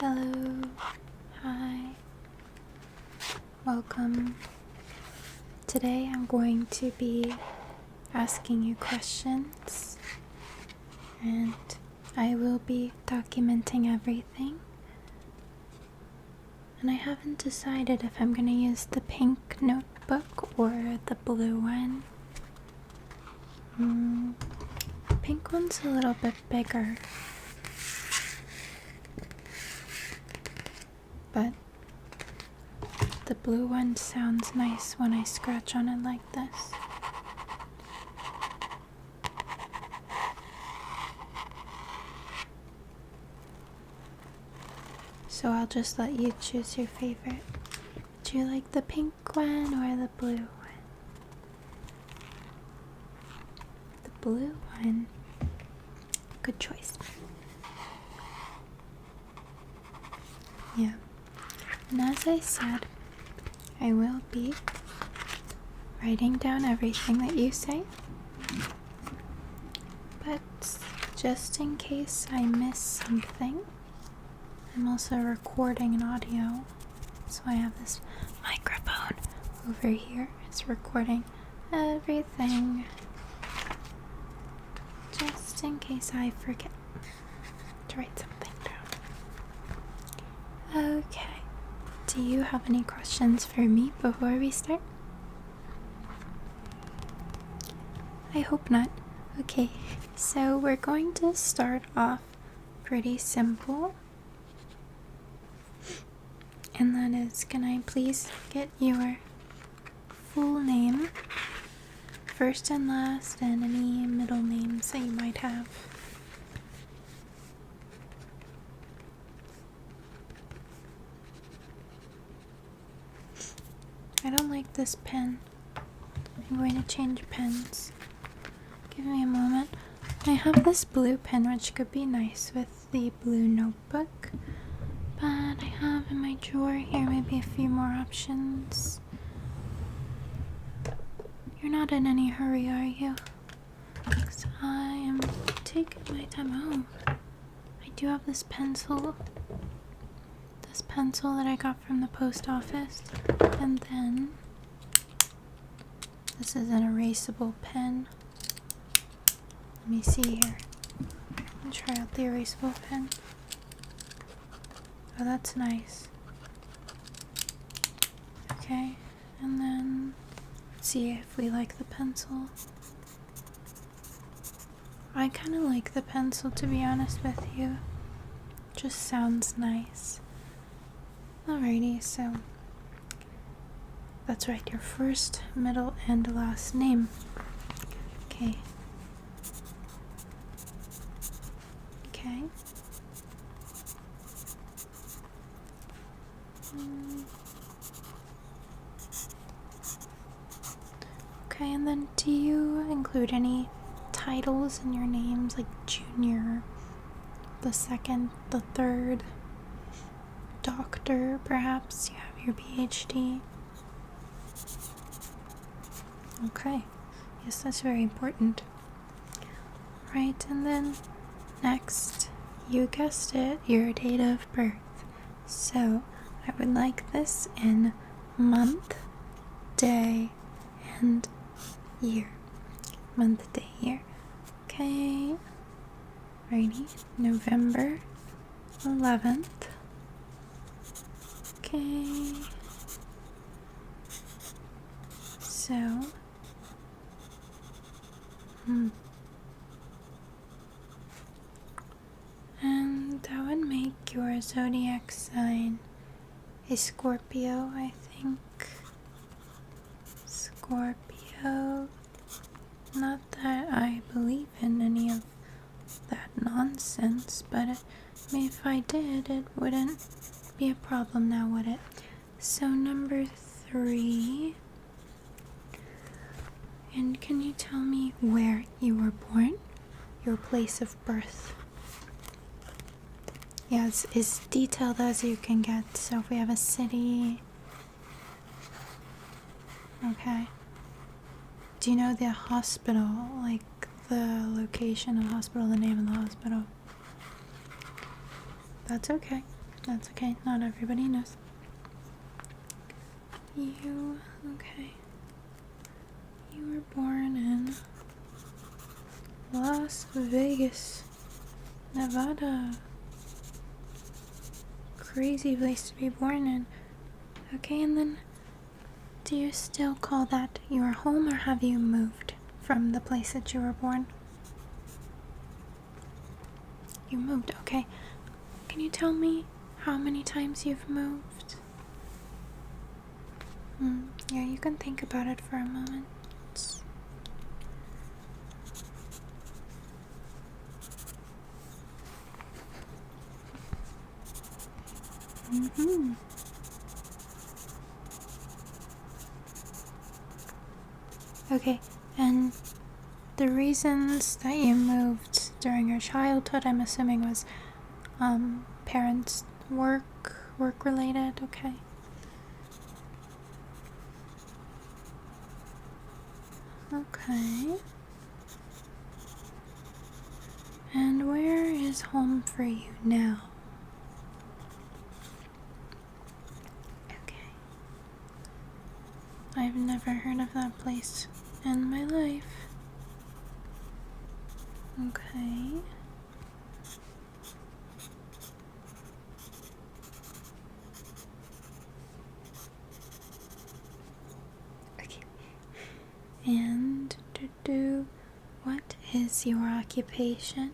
Hello, hi, welcome. Today I'm going to be asking you questions and I will be documenting everything. And I haven't decided if I'm going to use the pink notebook or the blue one. The pink one's a little bit bigger, but the blue one sounds nice when I scratch on it like this. So I'll just let you choose your favorite. Do you like the pink one or the blue one? The blue one. Good choice. Yeah. And as I said, I will be writing down everything that you say. But just in case I miss something, I'm also recording an audio. So I have this microphone over here. It's recording everything. Just in case I forget to write something down. Okay. Do you have any questions for me before we start? I hope not. Okay, so we're going to start off pretty simple. And that is, can I please get your full name, first and last, and any middle names that you might have? I don't like this pen. I'm going to change pens. Give me a moment. I have this blue pen, which could be nice with the blue notebook. But I have in my drawer here maybe a few more options. You're not in any hurry, are you? Because I am taking my time. Oh, I do have this pencil. This pencil that I got from the post office. And then this is an erasable pen. Let me see here. I'll try out the erasable pen. Oh, that's nice. Okay, and then let's see if we like the pencil. I kind of like the pencil, to be honest with you. Just sounds nice. Alrighty, so that's right, your first, middle, and last name. Okay. Okay. Okay, and then do you include any titles in your names, like junior, the second, the third, doctor, perhaps? You have your PhD. Okay, yes, that's very important. Right, and then next, you guessed it, your date of birth. So I would like this in month, day, and year. Month, day, year. Okay. Righty. November 11th. Okay. So. And that would make your zodiac sign a Scorpio, I think. Scorpio. Not that I believe in any of that nonsense, but if I did, it wouldn't be a problem now, would it? So number 3. And can you tell me where you were born? Your place of birth. Yeah, it's as detailed as you can get. So if we have a city. Okay. Do you know the hospital? Like the location of the hospital, the name of the hospital? That's okay. That's okay, not everybody knows. Okay. You were born in Las Vegas, Nevada. Crazy place to be born in. Okay, and then do you still call that your home, or have you moved from the place that you were born? You moved, okay. Can you tell me how many times you've moved? Yeah, you can think about it for a moment. Okay, and the reasons that you moved during your childhood, I'm assuming, was parents' work related, okay? Okay. And where is home for you now? Okay. I've never heard of that place in my life. Okay. Okay. And what is your occupation?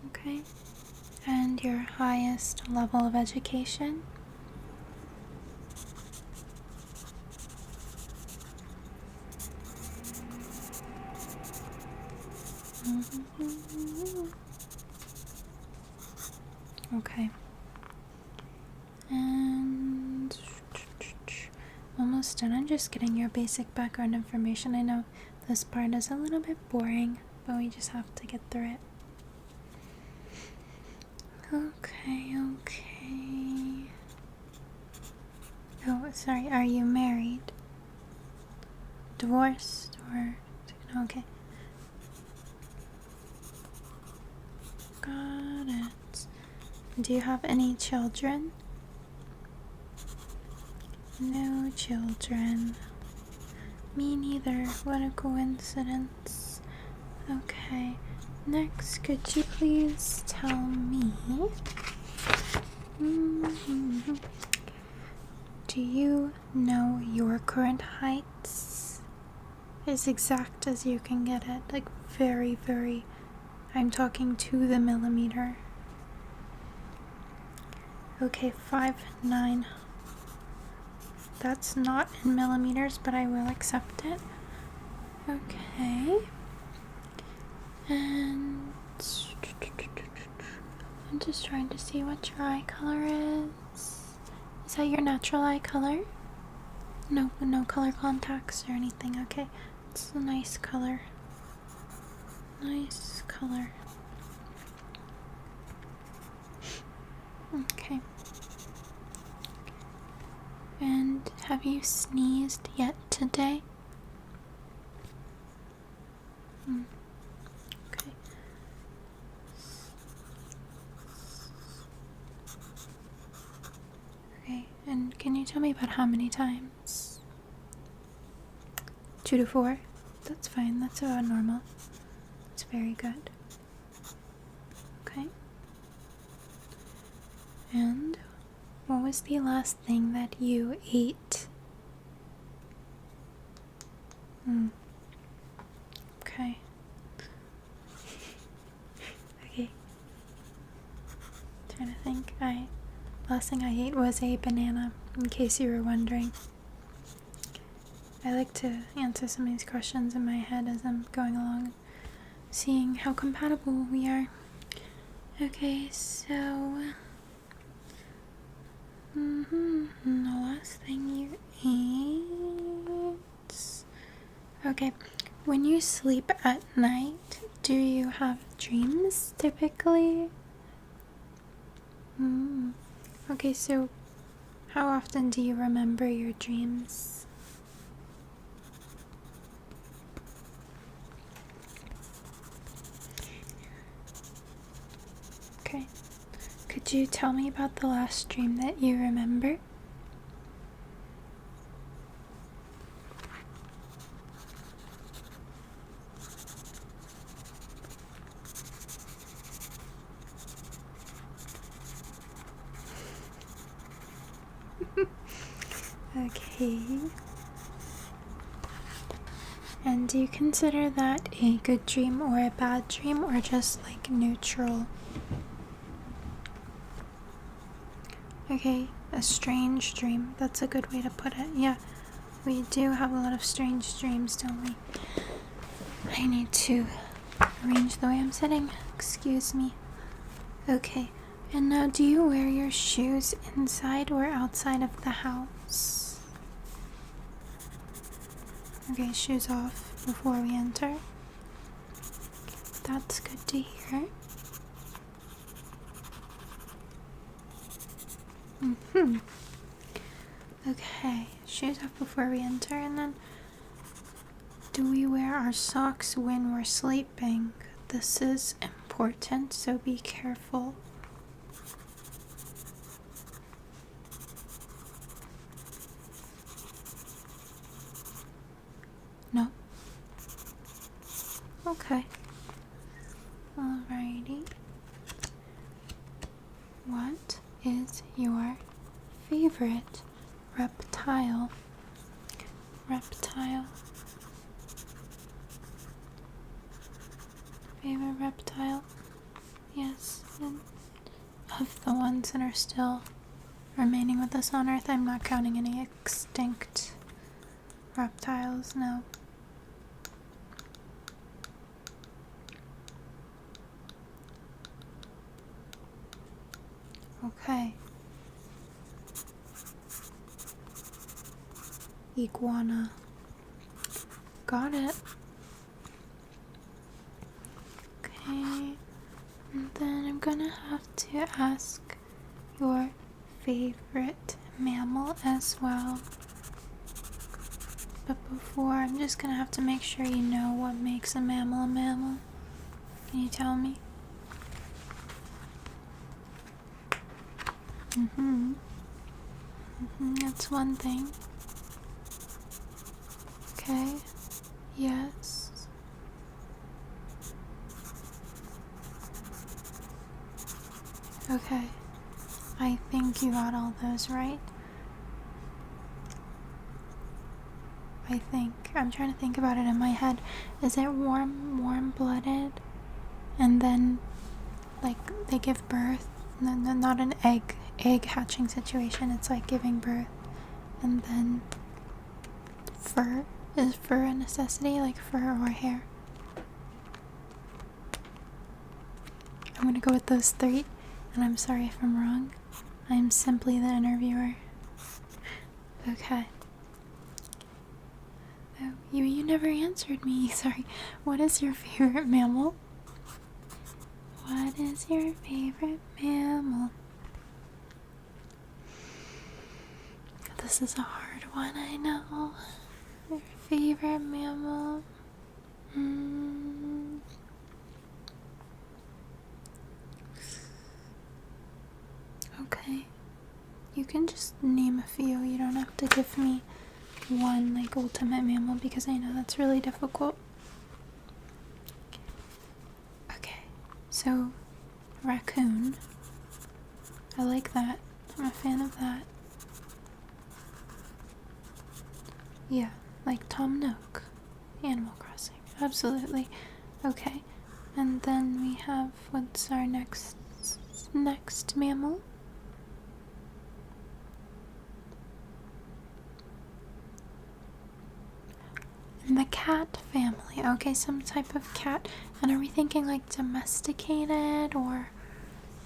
Okay. And your highest level of education? Okay. And almost done. I'm just getting your basic background information. I know this part is a little bit boring, but we just have to get through it. Okay. Oh, sorry, are you married? Divorced? Or... okay. Got it. Do you have any children? No children. Me neither. What a coincidence. Okay. Next, could you please tell me... do you know your current heights? As exact as you can get it. Like, very, very... I'm talking to the millimeter. Okay, 5'9". That's not in millimeters, but I will accept it. Okay. And I'm just trying to see what your eye color is. Is that your natural eye color? No color contacts or anything. Okay. It's a nice color. Nice color. Okay. And have you sneezed yet today? Okay. Okay, and can you tell me about how many times? 2 to 4? That's fine, that's about normal. That's very good. Okay. And what was the last thing that you ate? Okay. Okay. Trying to think. Last thing I ate was a banana, in case you were wondering. I like to answer some of these questions in my head as I'm going along, seeing how compatible we are. Okay, so... the last thing you ate... Okay, when you sleep at night, do you have dreams typically? Okay, so how often do you remember your dreams? Okay. Could you tell me about the last dream that you remember? Okay. And do you consider that a good dream or a bad dream, or just like neutral? Okay, a strange dream. That's a good way to put it. Yeah, we do have a lot of strange dreams, don't we? I need to arrange the way I'm sitting. Excuse me. Okay, and now do you wear your shoes inside or outside of the house? Okay, shoes off before we enter. That's good to hear. Okay, shoes off before we enter, and then do we wear our socks when we're sleeping? This is important, so be careful. No? Okay. Alrighty. What is your favorite reptile? Reptile. Favorite reptile? Yes. And of the ones that are still remaining with us on Earth, I'm not counting any extinct reptiles, no. Okay. Iguana. Got it. Okay. And then I'm gonna have to ask your favorite mammal as well. But before, I'm just gonna have to make sure you know what makes a mammal a mammal. Can you tell me? That's one thing. Okay. Yes. Okay. I think you got all those right. I think. I'm trying to think about it in my head. Is it warm-blooded? And then, like, they give birth? No, not an egg hatching situation. It's like giving birth. And then fur. Is fur a necessity? Like fur or hair? I'm gonna go with those three. And I'm sorry if I'm wrong. I'm simply the interviewer. Okay. Oh, you never answered me. Sorry. What is your favorite mammal? What is your favorite mammal? This is a hard one, I know. Your favorite mammal? Okay. You can just name a few. You don't have to give me one, like, ultimate mammal, because I know that's really difficult. Okay. So, raccoon. I like that. I'm a fan of that. Yeah, like Tom Nook. Animal Crossing. Absolutely. Okay. And then we have, what's our next mammal? In the cat family. Okay, some type of cat. And are we thinking like domesticated, or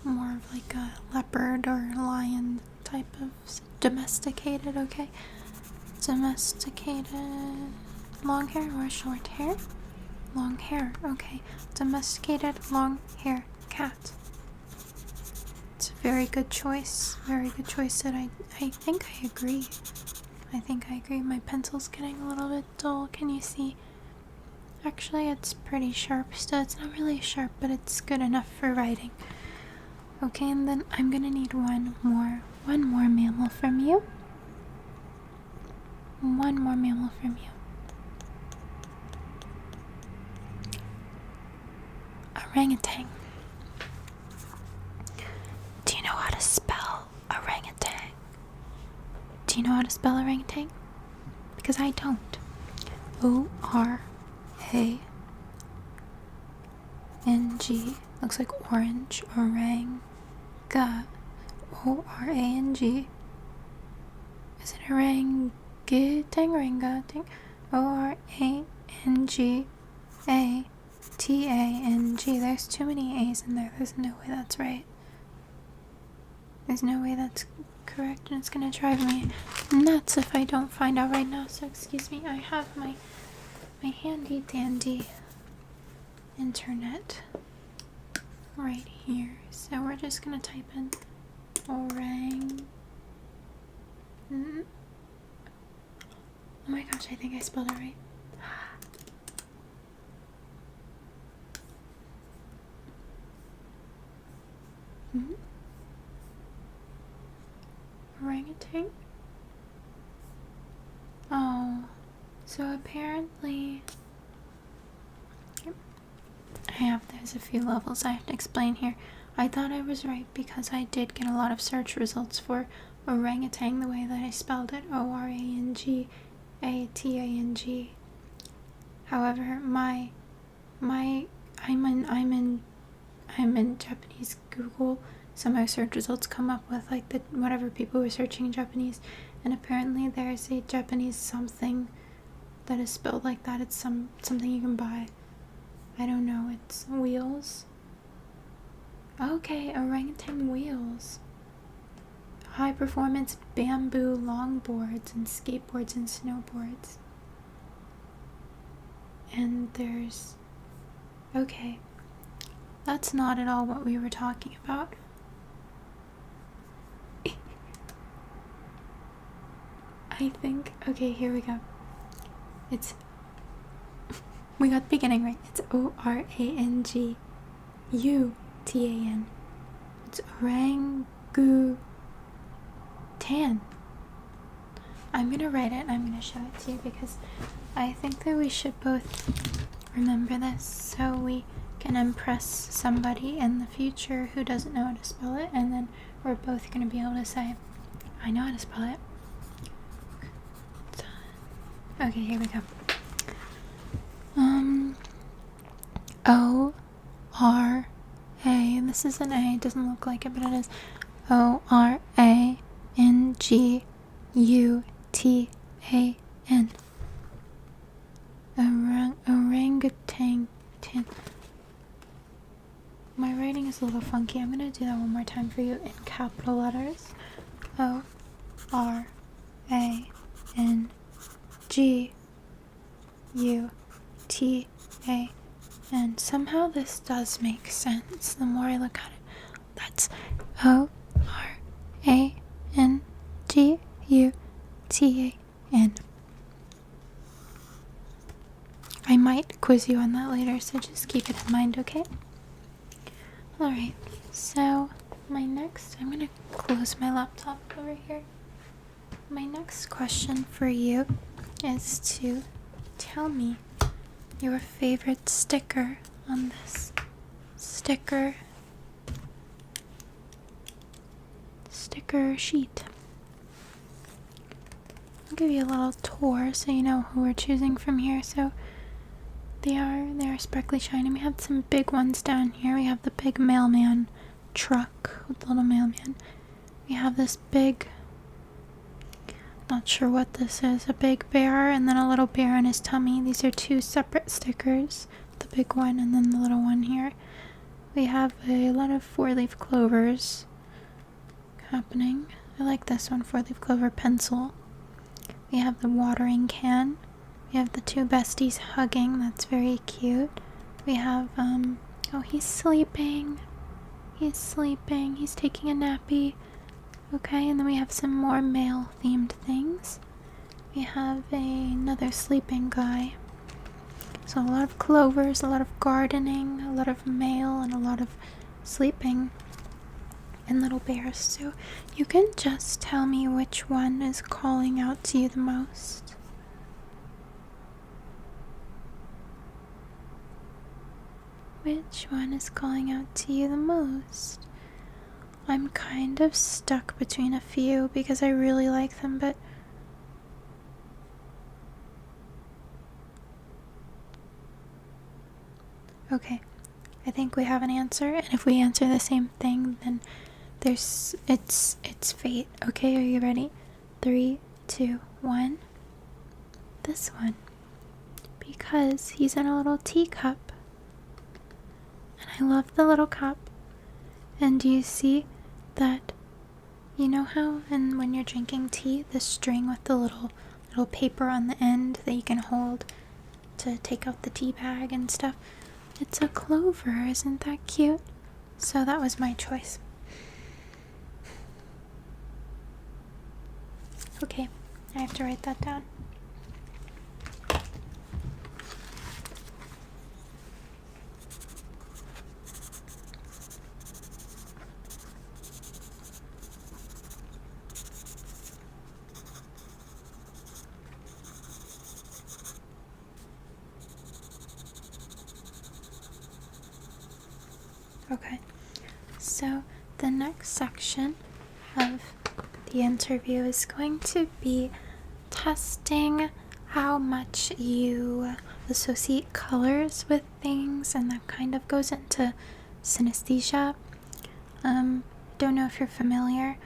more of like a leopard or lion type of domesticated? Okay. Domesticated. Long hair or short hair? Long hair. Okay. Domesticated long hair cat. It's a very good choice. Very good choice that I think I agree. I think I agree. My pencil's getting a little bit dull. Can you see? Actually, it's pretty sharp still. It's not really sharp, but it's good enough for writing. Okay, and then I'm gonna need one more mammal from you. One more mammal from you. Orangutan. Do you know how to spell orangutan? Do you know how to spell orangutan? Because I don't. O-R-A-N-G. Looks like orange. Oranga. O-R-A-N-G. Is it orangutan? Orangutan. O-R-A-N-G-A-T-A-N-G. There's too many A's in there. There's no way that's right. There's no way that's correct, and it's gonna drive me nuts if I don't find out right now. So excuse me, I have my handy dandy internet right here. So we're just gonna type in orang. Oh my gosh, I think I spelled it right. Orangutan? Oh, so apparently there's a few levels I have to explain here. I thought I was right because I did get a lot of search results for orangutan the way that I spelled it, O-R-A-N-G-A-T-A-N-G. However, I'm in Japanese Google, so my search results come up with like whatever people were searching in Japanese, and apparently there's a Japanese something that is spelled like that. It's something you can buy. I don't know. It's wheels. Okay, orangutan wheels. High performance bamboo longboards and skateboards and snowboards. And there's... Okay. That's not at all what we were talking about. I think... Okay, here we go. We got the beginning right. It's O-R-A-N-G-U-T-A-N. It's orangutan. I'm gonna write it and I'm gonna show it to you because I think that we should both remember this so we can impress somebody in the future who doesn't know how to spell it, and then we're both gonna be able to say, I know how to spell it. Okay, here we go. O-R-A, this is an A, it doesn't look like it, but it is O-R-A-N-G-U-T-A-N. Orangutan. My writing is a little funky. I'm gonna do that one more time for you in capital letters. O-R-A-N-G-U-T-A-N. Somehow this does make sense the more I look at it. That's O-R-A-N-G-U-T-A-N. I might quiz you on that later, so just keep it in mind, okay? Alright, so I'm gonna close my laptop over here. My next question for you is to tell me your favorite sticker on this sticker sheet. I'll give you a little tour so you know who we're choosing from here. So they are sparkly shiny. We have some big ones down here. We have the big mailman truck with the little mailman. We have this big, not sure what this is, a big bear and then a little bear on his tummy. These are two separate stickers, the big one and then the little one here. We have a lot of 4-leaf clovers happening. I like this one, 4-leaf clover pencil. We have the watering can. We have the two besties hugging. That's very cute. We have, oh, he's sleeping. He's sleeping. He's taking a nappy. Okay, and then we have some more male-themed things. We have another sleeping guy. So a lot of clovers, a lot of gardening, a lot of mail, and a lot of sleeping. and little bears. So you can just tell me which one is calling out to you the most. Which one is calling out to you the most? I'm kind of stuck between a few because I really like them, but okay, I think we have an answer, and if we answer the same thing, then it's fate. Okay, are you ready? 3, 2, 1. This one. Because he's in a little teacup. And I love the little cup. And do you see that, you know how and when you're drinking tea, the string with the little paper on the end that you can hold to take out the tea bag and stuff? It's a clover. Isn't that cute? So that was my choice. Okay, I have to write that down. Okay, so the next section of the interview is going to be testing how much you associate colors with things, and that kind of goes into synesthesia. Don't know if you're familiar,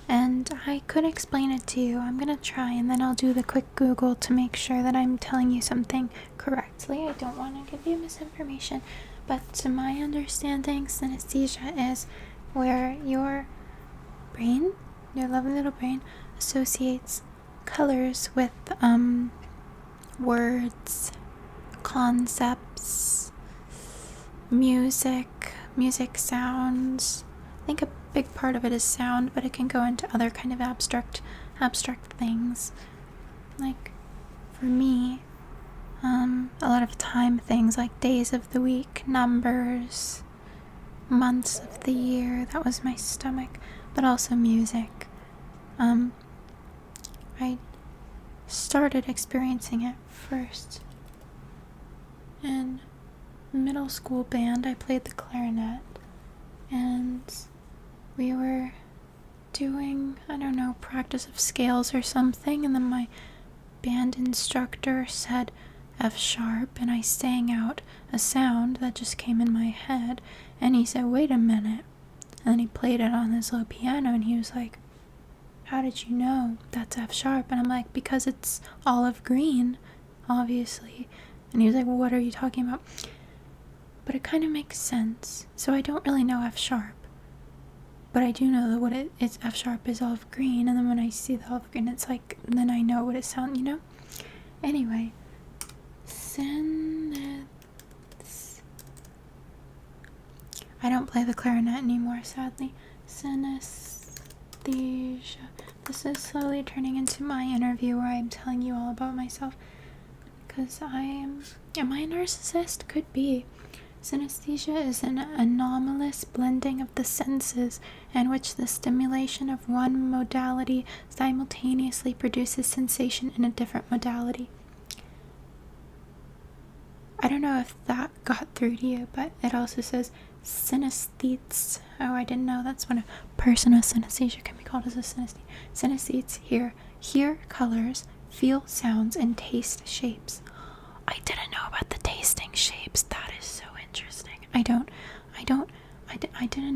and I could explain it to you. I'm gonna try, and then I'll do the quick Google to make sure that I'm telling you something correctly. I don't want to give you misinformation, but to my understanding, synesthesia is where your brain, your lovely little brain, associates colors with words, concepts, music sounds. I think a big part of it is sound, but it can go into other kind of abstract things. Like for me, a lot of time things like days of the week, numbers, months of the year. That was my stomach. But also music. I started experiencing it first in middle school band. I played the clarinet, and we were doing, I don't know, practice of scales or something, and then my band instructor said F sharp, and I sang out a sound that just came in my head, and he said, wait a minute. And then he played it on his little piano, and he was like, how did you know that's F sharp? And I'm like, because it's olive green, obviously. And he was like, well, what are you talking about? But it kind of makes sense. So I don't really know F sharp, but I do know that what it's F sharp is olive green, and then when I see the olive green, it's like, then I know what it sounds, you know? Anyway, I don't play the clarinet anymore, sadly. Synesthesia. This is slowly turning into my interview where I'm telling you all about myself. Because am I a narcissist? Could be. Synesthesia is an anomalous blending of the senses in which the stimulation of one modality simultaneously produces sensation in a different modality. I don't know if that got through to you, but it also says synesthetes. Oh, I didn't know that's when a person with synesthesia can be called as a synesthete. Synesthetes hear colors, feel sounds, and taste shapes. I didn't know about the tasting shapes. That is so interesting. I didn't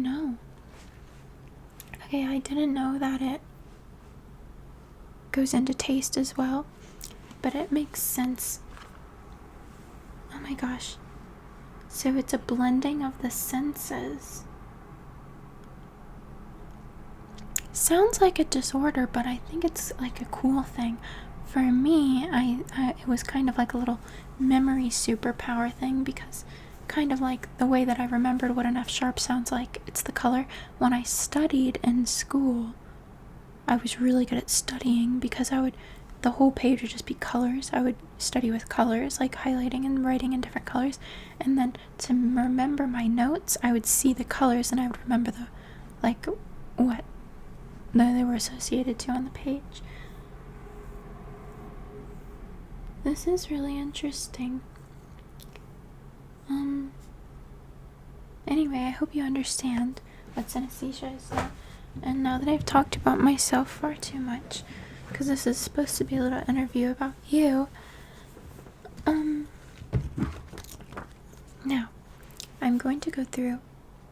know. Okay, I didn't know that it goes into taste as well, but it makes sense. Oh my gosh. So it's a blending of the senses. Sounds like a disorder, but I think it's like a cool thing. For me, it was kind of like a little memory superpower thing, because kind of like the way that I remembered what an F sharp sounds like, it's the color. When I studied in school, I was really good at studying because the whole page would just be colors. I would study with colors, like highlighting and writing in different colors. And then to remember my notes, I would see the colors and I would remember what they were associated to on the page. This is really interesting. Anyway, I hope you understand what synesthesia is now. And now that I've talked about myself far too much, because this is supposed to be a little interview about you, now I'm going to go through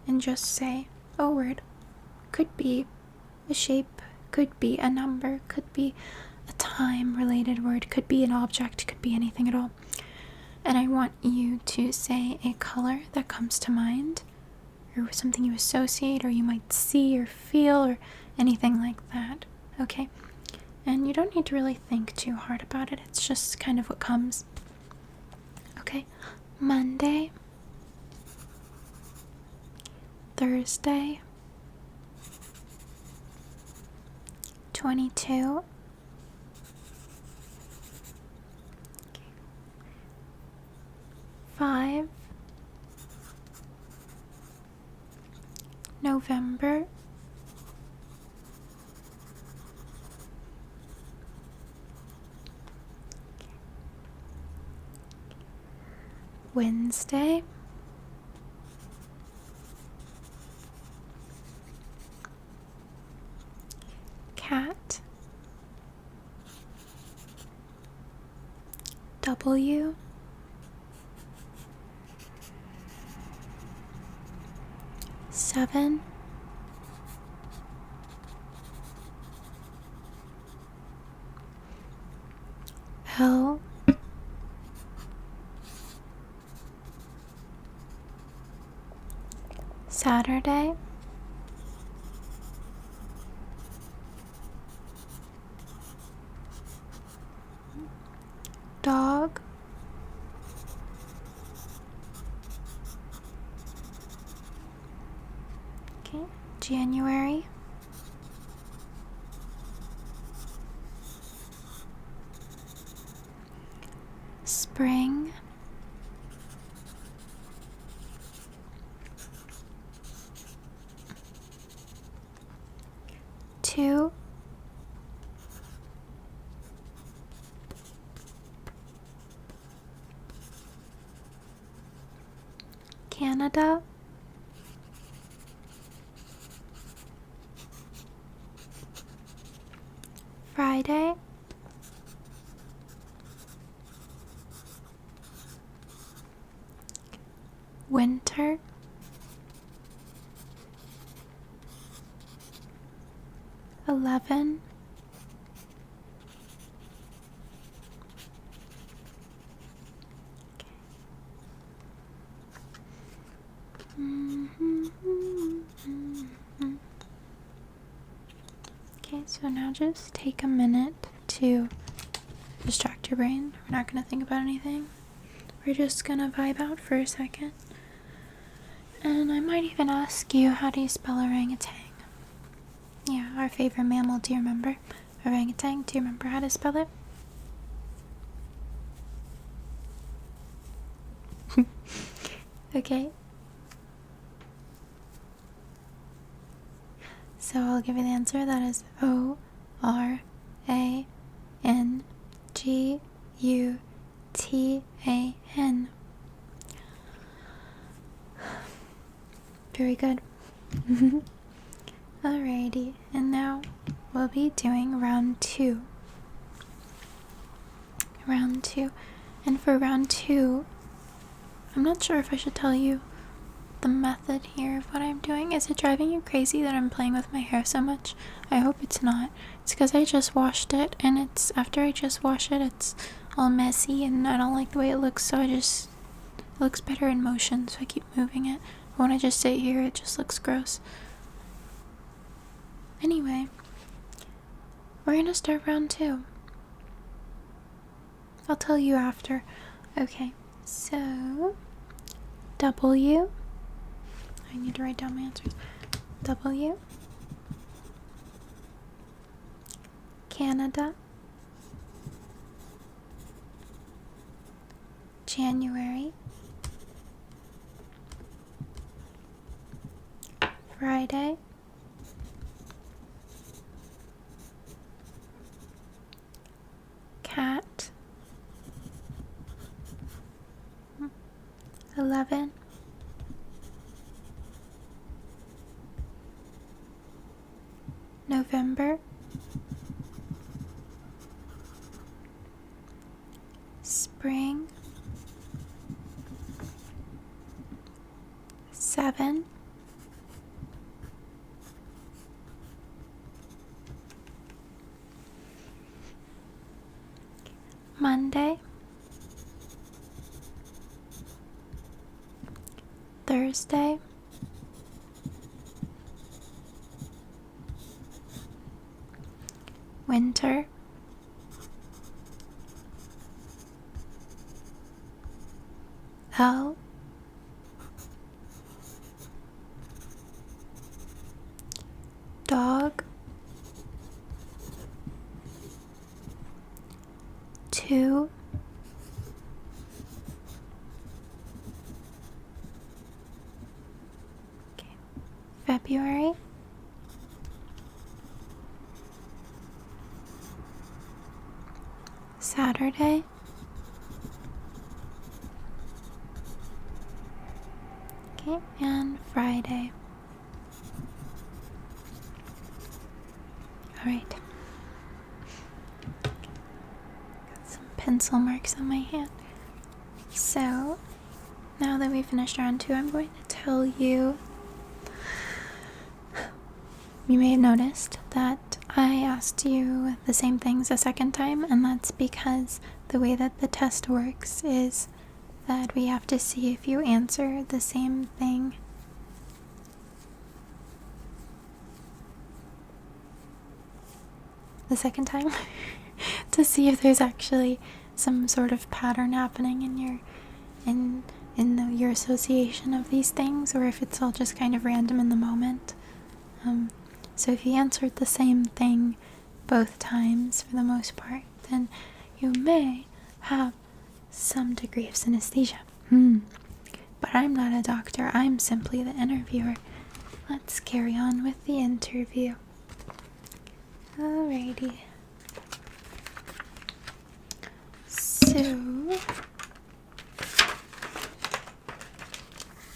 and just say a word. Could be a shape, could be a number, could be a time-related word, could be an object, could be anything at all. And I want you to say a color that comes to mind, or something you associate, or you might see or feel, or anything like that, okay? And you don't need to really think too hard about it, it's just kind of what comes. Okay, Monday, Thursday, 22, five, November, Wednesday, cat, W, seven, L, Saturday, dog, okay, January, spring, two, Canada, Friday, winter, eleven, okay, so now just take a minute to distract your brain. We're not gonna think about anything. We're just gonna vibe out for a second. And I might even ask you, how do you spell orangutan? Yeah, our favorite mammal, do you remember? Orangutan, do you remember how to spell it? Okay. So I'll give you the answer. That is Orangutan. Very good. Alrighty, and now we'll be doing round two. And for round two, I'm not sure if I should tell you the method here of what I'm doing. Is it driving you crazy that I'm playing with my hair so much? I hope it's not. It's because I just washed it, and after I just wash it, it's all messy, and I don't like the way it looks, so it looks better in motion, so I keep moving it. But when I just sit here, it just looks gross. Anyway, we're gonna start round two. I'll tell you after. Okay, so W. I need to write down my answers. W, Canada, January, Friday, 11, November, spring, 7, Monday, Thursday, winter, L, dog, 2, okay. February, Saturday, okay, and Friday. Alright. Got some pencil marks on my hand. So, now that we finished round 2, I'm going to tell you. You may have noticed that I asked you the same things a second time, and that's because the way that the test works is that we have to see if you answer the same thing the second time to see if there's actually some sort of pattern happening in your association of these things, or if it's all just kind of random in the moment. So if you answered the same thing both times for the most part, then you may have some degree of synesthesia. But I'm not a doctor, I'm simply the interviewer. Let's carry on with the interview. Alrighty. So,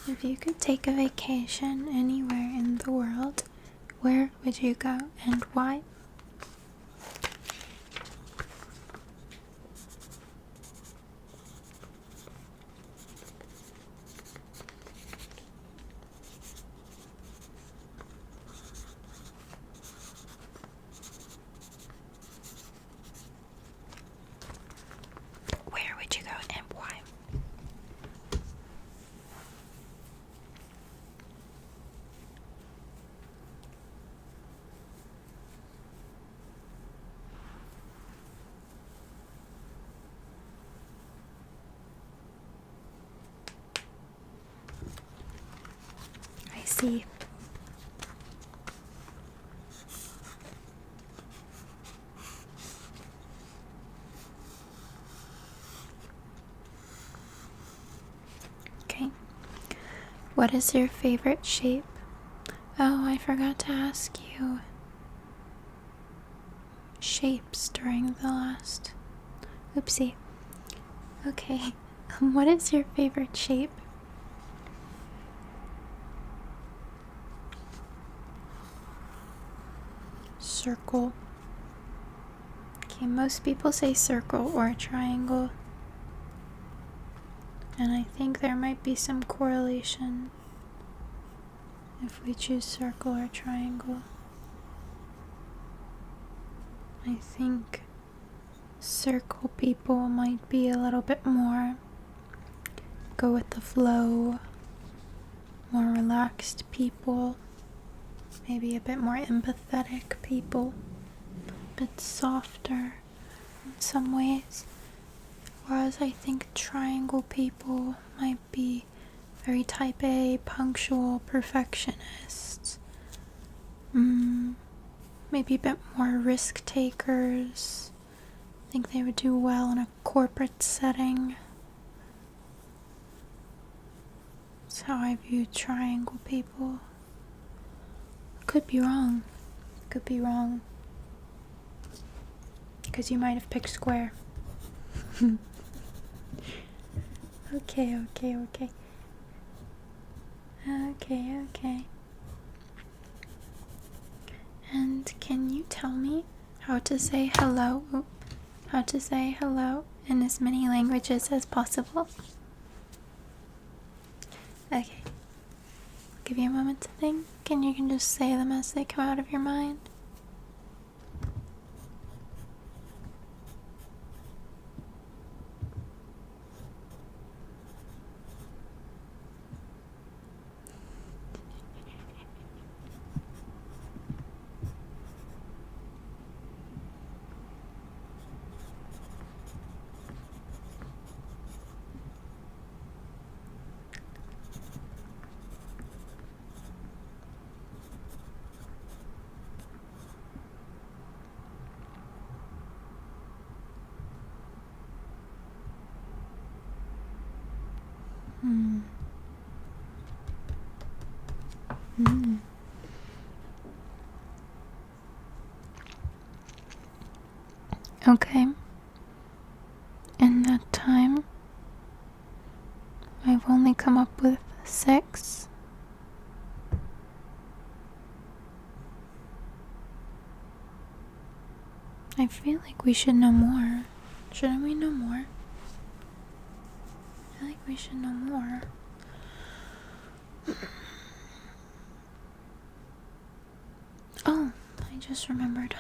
if you could take a vacation anywhere in the world, where would you go and why? Where would you go and why? I see. Okay. What is your favorite shape? Oh, I forgot to ask you shapes during the last. Oopsie. Okay. What is your favorite shape? Circle. Okay, most people say circle or triangle. And I think there might be some correlation if we choose circle or triangle. I think circle people might be a little bit more go with the flow, more relaxed people, maybe a bit more empathetic people, a bit softer in some ways. Whereas I think triangle people might be very type A, punctual, perfectionists. Maybe a bit more risk takers. I think they would do well in a corporate setting. That's how I view triangle people. Could be wrong. Could be wrong. Because you might have picked square. Okay. Okay, okay. And can you tell me how to say hello? How to say hello in as many languages as possible? Okay. I'll give you a moment to think, and you can just say them as they come out of your mind. Okay. In that time, I've only come up with 6. I feel like we should know more. Shouldn't we know more? I feel like we should know more. Oh, I just remembered.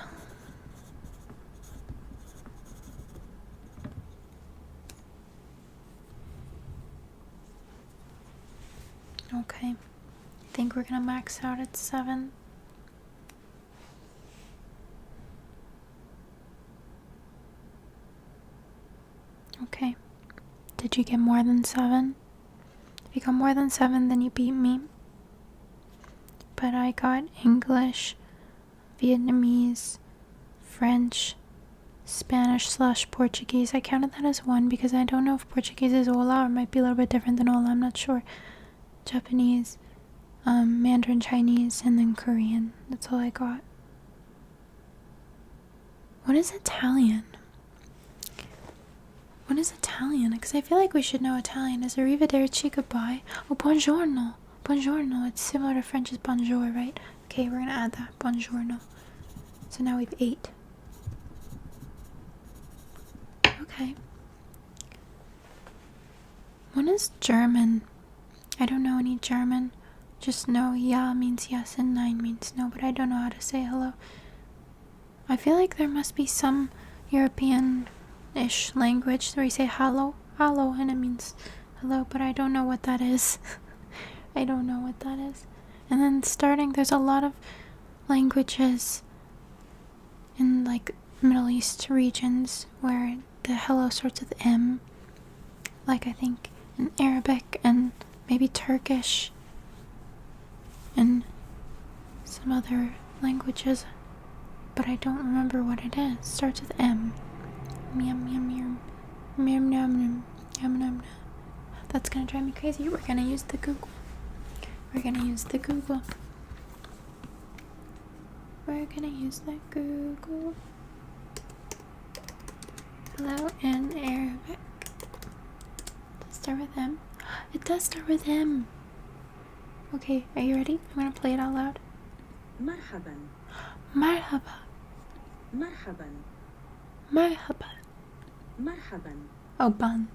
Okay. I think we're gonna max out at 7. Okay. Did you get more than 7? If you got more than 7, then you beat me. But I got English, Vietnamese, French, Spanish/Portuguese. I counted that as 1 because I don't know if Portuguese is Ola or might be a little bit different than Ola. I'm not sure. Japanese, Mandarin Chinese, and then Korean. That's all I got. What is Italian? What is Italian? Because I feel like we should know Italian. Is arrivederci goodbye? Oh, buongiorno. Buongiorno. It's similar to French as bonjour, right? Okay, we're gonna add that. Buongiorno. So now we have 8. Okay. What is German? I don't know any German. Just know ja means yes and nein means no, but I don't know how to say hello. I feel like there must be some European-ish language where you say hello, hello, and it means hello, but I don't know what that is. I don't know what that is. And then starting, there's a lot of languages in like Middle East regions where the hello starts with M, like I think in Arabic and maybe Turkish and some other languages, but I don't remember what it is. It starts with M. Meow meow meow. Meow meow meow. Meow meow meow. That's gonna drive me crazy. We're gonna use the Google. We're gonna use the Google. We're gonna use the Google. Hello in Arabic. Does it start with M? It does start with M. Okay, are you ready? I'm gonna play it out loud. مرحبا. مرحبا. مرحبا. مرحبا. مرحبا. Oh, ban.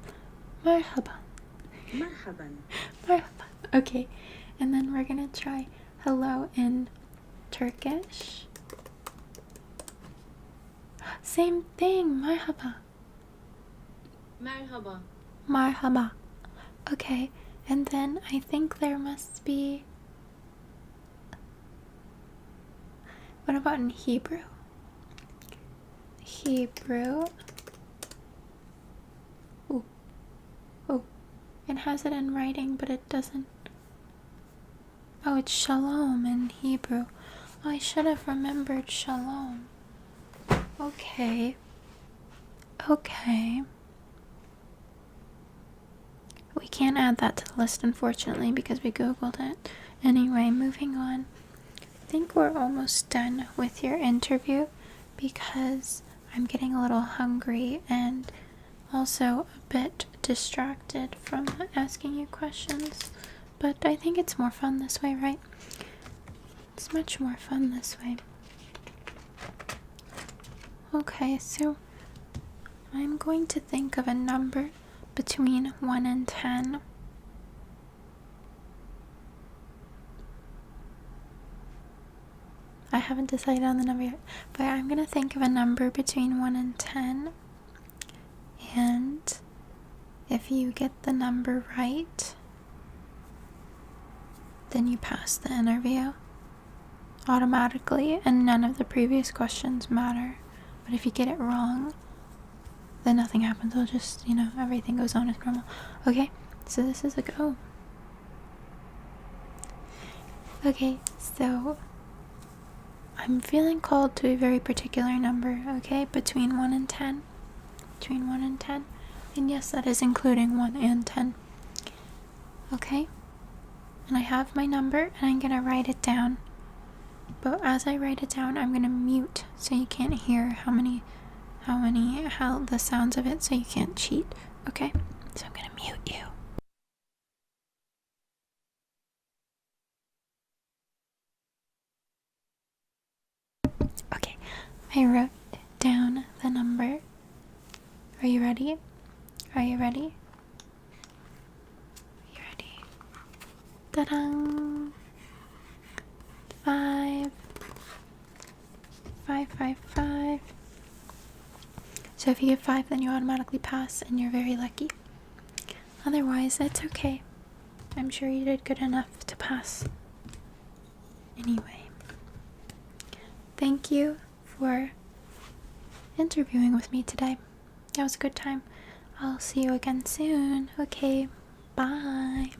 مرحبا. مرحبا. مرحبا. Okay, and then we're gonna try hello in Turkish. Same thing. Merhaba. مرحبا. Marhaba. Okay, and then I think there must be. What about in Hebrew? Hebrew. Ooh. Oh. It has it in writing, but it doesn't. Oh, it's shalom in Hebrew. Oh, I should have remembered shalom. Okay. Okay. We can't add that to the list, unfortunately, because we Googled it. Anyway, moving on. I think we're almost done with your interview because I'm getting a little hungry and also a bit distracted from asking you questions. but I think it's more fun this way, right? It's much more fun this way. Okay, so I'm going to think of a number between 1 and 10. I haven't decided on the number yet, but I'm going to think of a number between 1 and 10. And if you get the number right, then you pass the interview automatically, and none of the previous questions matter. But if you get it wrong, then nothing happens. It'll just, everything goes on as normal. Okay, so this is a go. Okay, so I'm feeling called to a very particular number, okay? Between 1 and 10. Between 1 and 10. And yes, that is including 1 and 10. Okay? And I have my number, and I'm gonna write it down. But as I write it down, I'm gonna mute so you can't hear how the sounds of it, so you can't cheat. Okay? So I'm gonna mute you. Okay, I wrote down the number. Are you ready? Are you ready? Are you ready? Ta-da! 5. 5, 5, 5. So if you get 5, then you automatically pass, and you're very lucky. Otherwise, that's okay. I'm sure you did good enough to pass. Anyway, thank you for interviewing with me today. That was a good time. I'll see you again soon. Okay, bye.